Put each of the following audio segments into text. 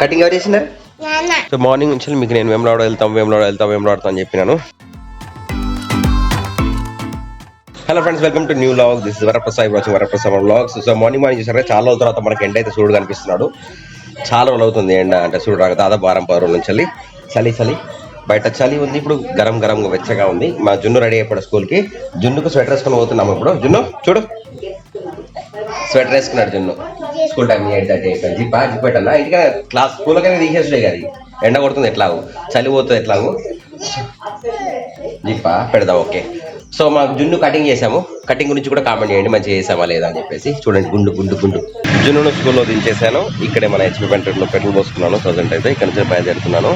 Cutting ఎవరు చేసినారు? So morning నుంచి మీకు నేను వేములవాడ వెళ్తాం అని చెప్పినాను. Hello friends, welcome to new vlog. This is Varaprasad watching Varaprasad vlogs. So morning చూసారా, చాలా రోజుల తర్వాత మనకి ఎండ అయితే సూర్యుడు కనిపిస్తున్నాడు. చాలా రోజులు అవుతుంది ఎండ అంటే సూర్యుడు దాదాపు 10 రోజుల నుంచి చలి బయట చలి ఉంది. ఇప్పుడు గరం వెచ్చగా ఉంది. మా జున్ను రెడీ అయిపోయాడు స్కూల్కి. జున్నుకు స్వెటర్ వేసుకొని పోతున్నాము. ఇప్పుడు జున్ను చూడు, స్వెటర్ వేసుకున్నాడు జున్ను. స్కూల్ టైం 8:30 అయిపోయింది. జిప్ పెట్టన్నా ఇంకా క్లాస్ స్కూల్కైనా తీసేసుడే కదా, ఎండ కొడుతుంది ఎట్లాగో, చలి పోతుంది ఎట్లాగో, జిప్పా పెడదాం. ఓకే, సో మాకు జున్ను కటింగ్ చేసాము. కటింగ్ గురించి కూడా కామెంట్ చేయండి, మంచిగా చేసామా లేదా అని చెప్పేసి. చూడండి, గుండు జున్నును స్కూల్లో దించేసాను. ఇక్కడే మన హెచ్పి పెంటర్లో పెట్రోల్ పోసుకున్నాను. ప్రజెంట్ అయితే ఇక్కడ నుంచి బయలుదేరుతున్నాను.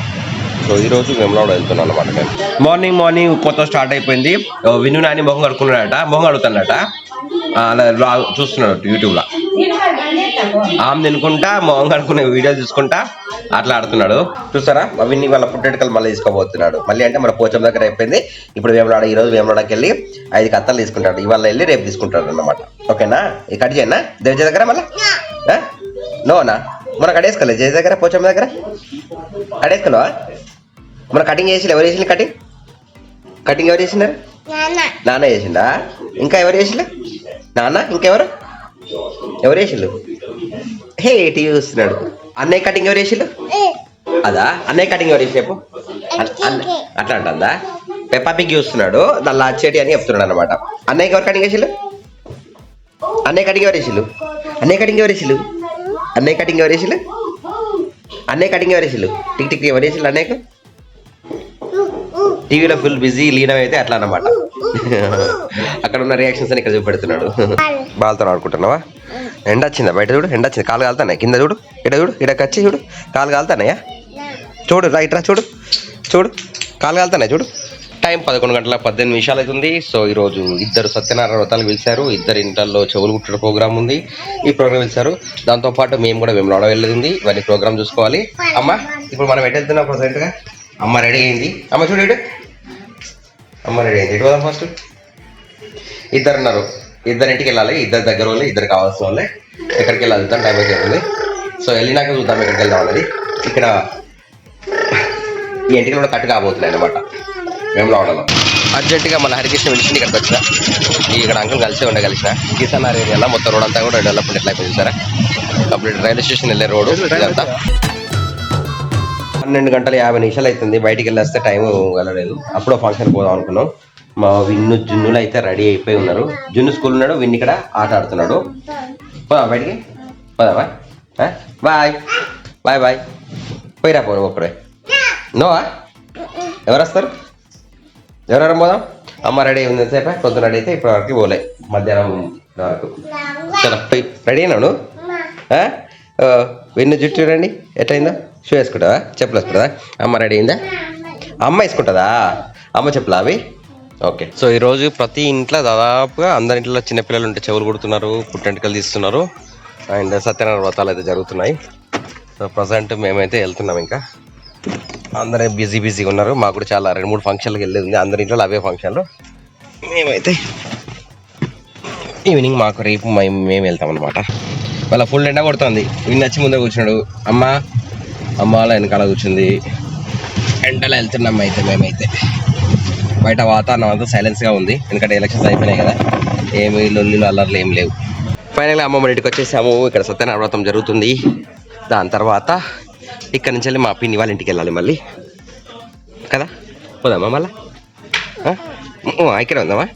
సో ఈ రోజు వేములవాడ వెళ్తున్నాను అనమాట. నేను మార్నింగ్ కొత్త స్టార్ట్ అయిపోయింది. విను నాని మొహం కడుక్కున్నాడట, మొహం అడుగుతాడట, అలా చూస్తున్నాడు యూట్యూబ్లో. ఆమె తినుకుంటా మొహం కడుక్కునే వీడియోలు చూసుకుంటా అట్లా ఆడుతున్నాడు. చూస్తారా, విన్ని వాళ్ళ పుట్టెడుకలు మళ్ళీ తీసుకోబోతున్నాడు. మళ్ళీ అంటే మన పోచం దగ్గర అయిపోయింది. ఇప్పుడు వేములవాడ, ఈ రోజు వేములవాడకి వెళ్ళి 5 కత్తలు తీసుకుంటాడు. ఇవాళ వెళ్ళి రేపు తీసుకుంటాడు అన్నమాట. ఓకేనా, ఈ కట్ చేయనా దేవజ దగ్గర మళ్ళీ? నోనా, మన కడేసుకోలేదు జయ దగ్గర, పోచమ్మ దగ్గర కడేసుకున్నావా? మన కటింగ్ చేసి ఎవరు చేసిన? కటింగ్ ఎవరు చేసినారు? నాన్న చేసిండా? ఇంకా ఎవరు చేసిలే? నాన్న ఇంకెవరు చేసిళ్ళు? హే టీవీ చూస్తున్నాడు. అన్నయ్య కటింగ్ ఎవరు చేసిళ్ళు? అదా, అన్నయ్య కటింగ్ ఎవరు చేసేపు అట్లా అంటుందా? పెప్పా పిగ్ చూస్తున్నాడు, దానిలో చెటి అని చెప్తున్నాడు అనమాట. అన్నయ్యకి ఎవరు కటింగ్ చేసిళ్ళు? అన్నయ్య కటింగ్ ఎవరు చేసిళ్ళు? టిక్ టిక్ ఎవరు చేసిళ్ళు? అన్నయ్యకు టీవీలో ఫుల్ బిజీ లీనం అయితే అట్లా అన్నమాట. అక్కడ ఉన్న రియాక్షన్స్ అని ఇక్కడ చూపెడుతున్నాడు. బాల్తో ఆడుకుంటున్నావా? ఎండ వచ్చిందా బయట? చూడు, ఎండ వచ్చింది. కాలు కాలుతున్నాయి కింద. చూడు, ఇక్కడికి వచ్చి చూడు, కాలు కాలుతున్నాయా? చూడు, రైట్ రా, చూడు కాలు కాలుతున్నాయి. చూడు, టైం 11:18 అవుతుంది. సో ఈరోజు ఇద్దరు సత్యనారాయణ వ్రతాలు పిలిచారు. ఇద్దరు ఇంట్లో చెవులు కుట్టడం ప్రోగ్రామ్ ఉంది. ఈ ప్రోగ్రామ్ పిలిచారు. దాంతోపాటు మేము కూడా వేములవాడ వెళ్ళేది. ఇవన్నీ ప్రోగ్రామ్ చూసుకోవాలి. అమ్మ, ఇప్పుడు మనం ఎటు వెళ్తున్నాం ప్రజెంట్గా? అమ్మ రెడీ అయింది. అమ్మ చూడు, అమ్మ రెడీ అయింది. ఎటు పోదాం ఫస్ట్? ఇద్దరు ఉన్నారు, ఇద్దరింటికి వెళ్ళాలి. ఇద్దరు దగ్గర వాళ్ళే, ఇద్దరు కావాల్సిన వాళ్ళే. ఎక్కడికి వెళ్ళాలి టైం అయిపోతుంది. సో వెళ్ళినాక చూద్దాం ఎక్కడికి వెళ్దాం అనేది. ఇక్కడ ఈ ఇంటికి కూడా కట్టు కాబోతున్నాయి అనమాట వేములవాడలో. అర్జెంటుగా మన హరికృష్ణ పిలిచింది ఇక్కడికి వచ్చిన. ఇక్కడ అంకుల్ కలిసిన కిసాన్ ఏరియాలో మొత్తం రోడ్ అంతా కూడా డెవలప్మెంట్ ఎట్లా అయిపోయింది సార్. కంప్లీట్ రైల్వే స్టేషన్ వెళ్ళే రోడ్ ఇదంతా. 12:50 అవుతుంది. బయటికి వెళ్ళేస్తే టైం వెళ్ళలేదు. అప్పుడో ఫంక్షన్ పోదాం అనుకున్నాం. మా జున్నులు అయితే రెడీ అయిపోయి ఉన్నారు. జున్ను స్కూల్ ఉన్నాడు, విన్ని ఇక్కడ ఆట ఆడుతున్నాడు. పోదా బయటికి, పోదామా? బాయ్ పోయిరా పో ఒక్కడే. నోవా? ఎవరు వస్తారు? ఎవరెవరం పోదాం? అమ్మ రెడీ ఉంది సేపే, పొద్దున రెడీ అయితే ఇప్పటి వరకు పోలే, మధ్యాహ్నం వరకు. చలో పోయి రెడీ అయినాను. విన్ను జుట్టు చూడండి ఎట్లయిందో. షూ వేసుకుంటావా? చెప్పులు వేసుకుంటుందా? అమ్మ రెడీ అయిందా? అమ్మ వేసుకుంటుందా? అమ్మ చెప్పులా అవి? ఓకే. సో ఈరోజు ప్రతి ఇంట్లో దాదాపుగా అందరి ఇంట్లో చిన్నపిల్లలు ఉంటే చెవులు కుడుతున్నారు, పుట్టెంటుకలు తీస్తున్నారు. అండ్ సత్యనారాయణ వ్రతాలు అయితే జరుగుతున్నాయి. సో ప్రజెంట్ మేమైతే వెళ్తున్నాం. ఇంకా అందరూ బిజీగా ఉన్నారు. మాకు కూడా చాలా 2-3 ఫంక్షన్లకు వెళ్ళేది ఉంది. అందరి ఇంట్లో అవే ఫంక్షన్లు. మేమైతే ఈవినింగ్ మాకు రేపు మేము వెళ్తాం అనమాట. వాళ్ళ ఫుల్ ఎండ కొడుతుంది. విని వచ్చి ముందే కూర్చున్నాడు. అమ్మ అలా వెనకాల కూర్చుంది. ఎండలో వెళ్తున్నాం అయితే మేమైతే. బయట వాతావరణం అంతా సైలెన్స్గా ఉంది, ఎందుకంటే ఎలక్షన్స్ అయిపోయినాయి కదా. ఏమి లొల్లిలు అల్లర్లు ఏం లేవు. ఫైనల్గా అమ్మమ్మ ఇంటికి వచ్చేసాము. ఇక్కడ సత్యనారాయణ వ్రతం జరుగుతుంది. దాని తర్వాత ఇక్కడ నుంచి వెళ్ళి మా పిన్ని వాళ్ళ ఇంటికి వెళ్ళాలి మళ్ళీ కదా. పోదామా మళ్ళా? ఇక్కడ ఉందామా?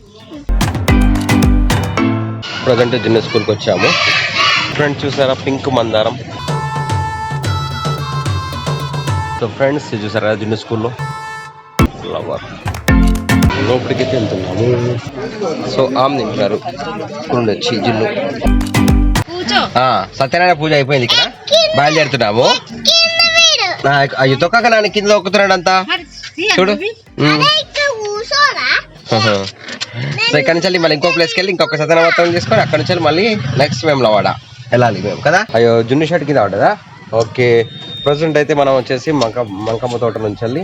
ప్రజెంట్ జున్ను స్కూల్కి వచ్చాము. ఫ్రెండ్స్ చూసారా, పింక్ మందారం. సో ఫ్రెండ్స్ చూసారా, జున్ను స్కూల్లో ఫ్లవర్. లోపలికైతే వెళ్తున్నాము. సో ఆమె తింటున్నారు స్కూల్ వచ్చి జున్ను. సత్యనారాయణ పూజ అయిపోయింది. ఇక్కడ బయలుదేరుతున్నాము. అయ్యో తొక్కక నాన్న కింద తొక్కుతున్నాడు అంతా. చూడు. సో ఇక్కడ నుంచి వెళ్ళి మళ్ళీ ఇంకో ప్లేస్కి వెళ్ళి ఇంకొక సత్యనారాయణ వ్రతం చేసుకొని అక్కడ నుంచి మళ్ళీ నెక్స్ట్ వేములవాడ వెళ్ళాలి మేము కదా. అయ్యో జున్ను షర్ట్ కింద ఉంటుందా? ఓకే. ప్రజెంట్ అయితే మనం వచ్చేసి మంకమ్మ తోట నుంచి వెళ్ళి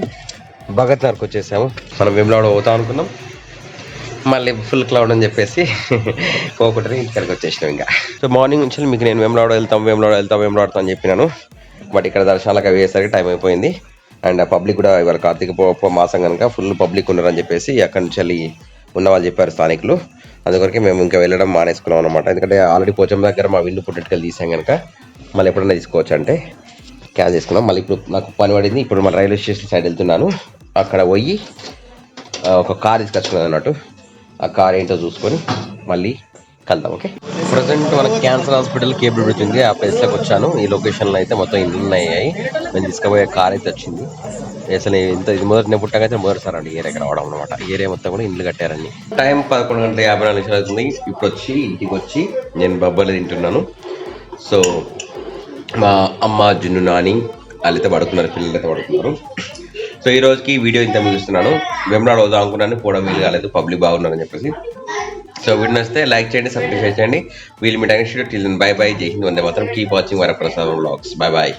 భగత్ నగర్కి వచ్చేసాము. మనం వేములవాడ పోతాం అనుకున్నాం, మళ్ళీ ఫుల్ క్లౌడ్ అని చెప్పేసి పోకుండా ఇక్కడికి వచ్చేసినాం ఇంకా. సో మార్నింగ్ నుంచి మీకు నేను వేములవాడ వెళ్తాం అని చెప్పినాను. బట్ ఇక్కడ దర్శనాలకు అవి వేసరికి టైం అయిపోయింది. అండ్ పబ్లిక్ కూడా ఇవాళ కార్తీక మాసం కనుక ఫుల్ పబ్లిక్ ఉన్నారని చెప్పేసి అక్కడి నుంచి వెళ్ళి ఉన్న వాళ్ళు చెప్పారు స్థానికులు. అందుకొరకే మేము ఇంకా వెళ్ళడం మానేసుకున్నాం అనమాట. ఎందుకంటే ఆల్రెడీ పోచమ్మ దగ్గర మా విందు పుట్టెట్టుకెళ్ళి తీసాం కనుక మళ్ళీ ఎప్పుడైనా తీసుకోవచ్చు అంటే క్యాన్సిల్ చేసుకున్నాం. మళ్ళీ ఇప్పుడు నాకు పని పడింది. ఇప్పుడు మన రైల్వే స్టేషన్ సైడ్ వెళ్తున్నాను. అక్కడ పోయి ఒక కార్ తీసుకొచ్చుకున్నాను అన్నట్టు. ఆ కార్ ఏంటో చూసుకొని మళ్ళీ కలుద్దాం. ఓకే, ప్రజెంట్ మనకి క్యాన్సర్ హాస్పిటల్ కేబుల్ బ్రిడ్జ్ ఉంది. ఆ ప్లేస్లోకి వచ్చాను. ఈ లొకేషన్లో అయితే మొత్తం ఇల్లు ఉన్నాయి. నేను తీసుకుపోయే కార్ అయితే వచ్చింది. అసలు ఇది మొదటి పుట్టకైతే మొదటిసారి అండి ఏరియాకి రావడం అనమాట. ఏరియా మొత్తం కూడా ఇండ్లు కట్టారండి. టైం 11:54 అవుతుంది. ఇప్పుడు వచ్చి ఇంటికి వచ్చి నేను బొబ్బర్లు తింటున్నాను. సో మా అమ్మ జున్ను నాని వాళ్ళైతే పడుకున్నారు, పిల్లలైతే పడుకున్నారు. సో ఈ రోజుకి వీడియో ఇంత ముగిస్తున్నాను. వెంబడాడు వద్దాం అనుకున్నాను, పోవడం వీలు కాలేదు, పబ్లిక్ బాగున్నారని చెప్పేసి. సో వీడియో నచ్చితే లైక్ చేయండి, సబ్స్క్రైబ్ చేయండి. వీళ్ళు మీ టైం టిల్ బై బై. జై హింద్, వందే మాతరం. Keep watching Varaprasadam vlogs. Bye bye.